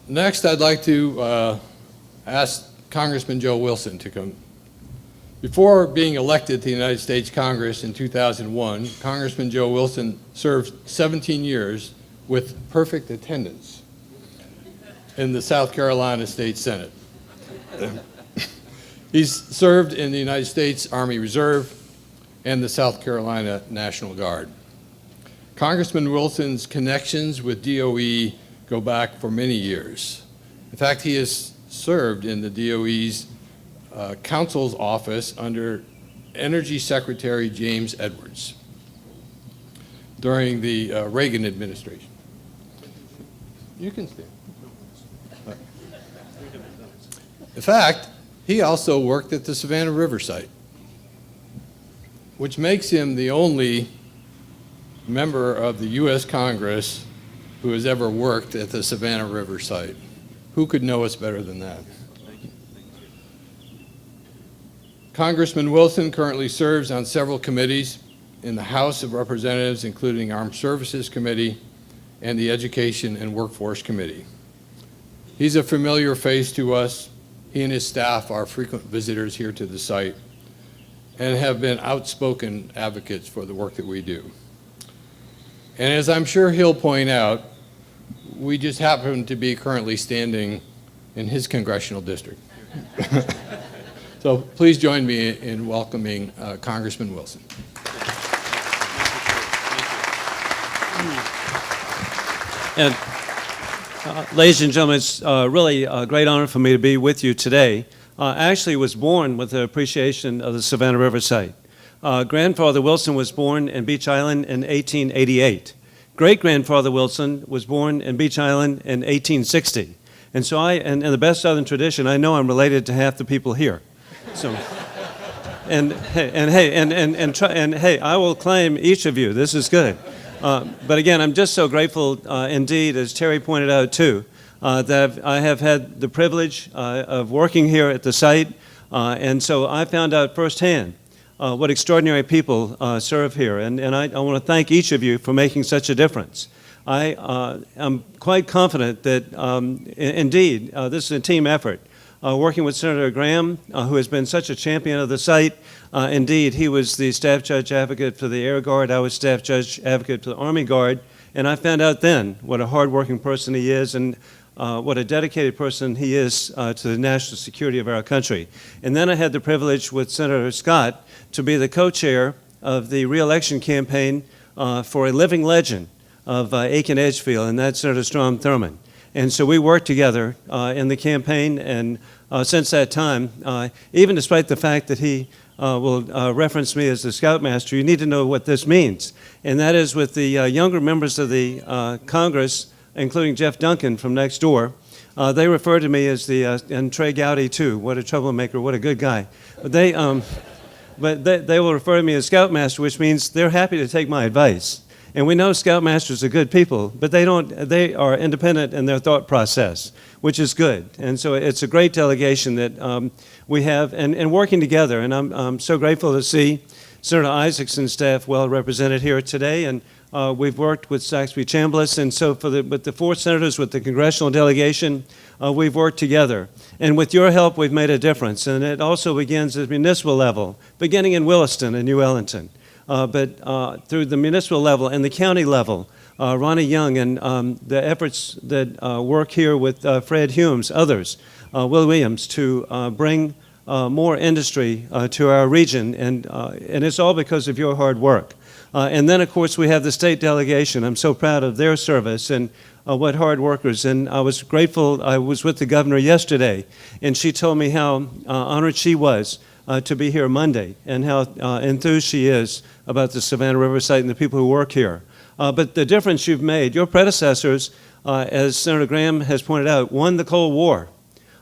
Next, I'd like to ask Congressman Joe Wilson to come. Before being elected to the United States Congress in 2001, Congressman Joe Wilson served 17 years with perfect attendance in the South Carolina State Senate. He's served in the United States Army Reserve and the South Carolina National Guard. Congressman Wilson's connections with DOE go back for many years. In fact, he has served in the DOE's Counsel's Office under Energy Secretary James Edwards during the Reagan administration. You can stand. In fact, he also worked at the Savannah River site, which makes him the only member of the U.S. Congress who has ever worked at the Savannah River site. Who could know us better than that? Congressman Wilson currently serves on several committees in the House of Representatives, including Armed Services Committee and the Education and Workforce Committee. He's a familiar face to us. He and his staff are frequent visitors here to the site and have been outspoken advocates for the work that we do. And as I'm sure he'll point out, we just happen to be currently standing in his congressional district. So please join me in welcoming Congressman Wilson. And ladies and gentlemen, it's really a great honor for me to be with you today. I actually was born with an appreciation of the Savannah River site. Grandfather Wilson was born in Beach Island in 1888. Great-grandfather Wilson was born in Beach Island in 1860. And so in the best Southern tradition, I know I'm related to half the people here. So, hey, I will claim each of you. This is good. But again, I'm just so grateful indeed, as Terry pointed out too, that I have had the privilege of working here at the site. And so I found out firsthand what extraordinary people serve here. And I want to thank each of you for making such a difference. I'm quite confident that indeed this is a team effort. Working with Senator Graham, who has been such a champion of the site. Indeed, he was the staff judge advocate for the Air Guard. I was staff judge advocate for the Army Guard. And I found out then what a hardworking person he is and what a dedicated person he is to the national security of our country. And then I had the privilege with Senator Scott to be the co-chair of the re-election campaign for a living legend of Aiken Edgefield, and that's Senator Strom Thurmond. And so we worked together in the campaign, and since that time, even despite the fact that he will reference me as the Scoutmaster, you need to know what this means. And that is with the younger members of the Congress, including Jeff Duncan from next door, they refer to me as the, and Trey Gowdy too, what a troublemaker, what a good guy. But they will refer to me as Scoutmaster, which means they're happy to take my advice. And we know Scoutmasters are good people, but they are independent in their thought process, which is good. And so it's a great delegation that we have, and working together. And I'm so grateful to see Senator Isaacson's staff well represented here today. And we've worked with Saxby Chambliss, and so with the 4 senators with the congressional delegation, we've worked together. And with your help, we've made a difference. And it also begins at municipal level, beginning in Williston and New Ellington. But through the municipal level and the county level, Ronnie Young and the efforts that work here with Fred Humes, others, Will Williams, to bring more industry to our region, and it's all because of your hard work. And then, of course, we have the state delegation. I'm so proud of their service and what hard workers. And I was grateful. I was with the governor yesterday, and she told me how honored she was to be here Monday, and how enthused she is about the Savannah River site and the people who work here. But the difference you've made, your predecessors, as Senator Graham has pointed out, won the Cold War.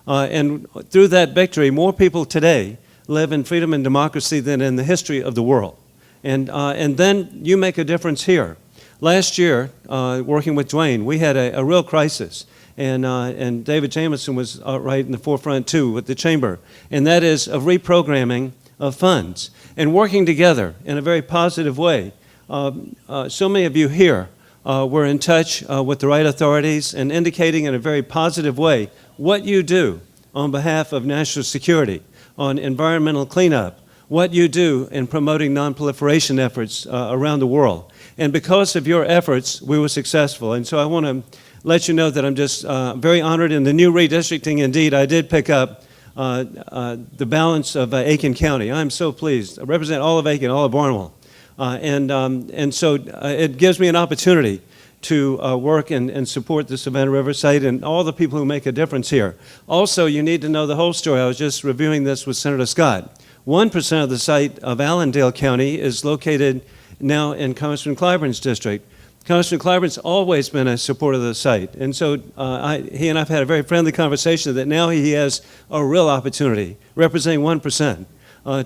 And through that victory, more people today live in freedom and democracy than in the history of the world. And then you make a difference here. Last year, working with Dwayne, we had a real crisis. And David Jameson was right in the forefront too with the chamber, and that is of reprogramming of funds and working together in a very positive way. So many of you here were in touch with the right authorities and indicating in a very positive way what you do on behalf of national security, on environmental cleanup, what you do in promoting nonproliferation efforts around the world. And because of your efforts, we were successful. And so I want to let you know that I'm just very honored. In the new redistricting, indeed, I did pick up the balance of Aiken County. I'm so pleased. I represent all of Aiken, all of Barnwell. And so it gives me an opportunity to work and support the Savannah River site and all the people who make a difference here. Also, you need to know the whole story. I was just reviewing this with Senator Scott. 1% of the site of Allendale County is located now in Congressman Clyburn's district. Congressman Clyburn's always been a supporter of the site. And so he and I have had a very friendly conversation that now he has a real opportunity, representing 1%,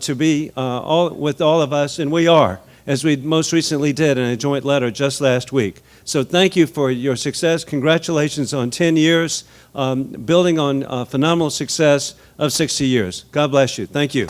to be with all of us, and we are, as we most recently did in a joint letter just last week. So thank you for your success. Congratulations on 10 years, building on phenomenal success of 60 years. God bless you. Thank you.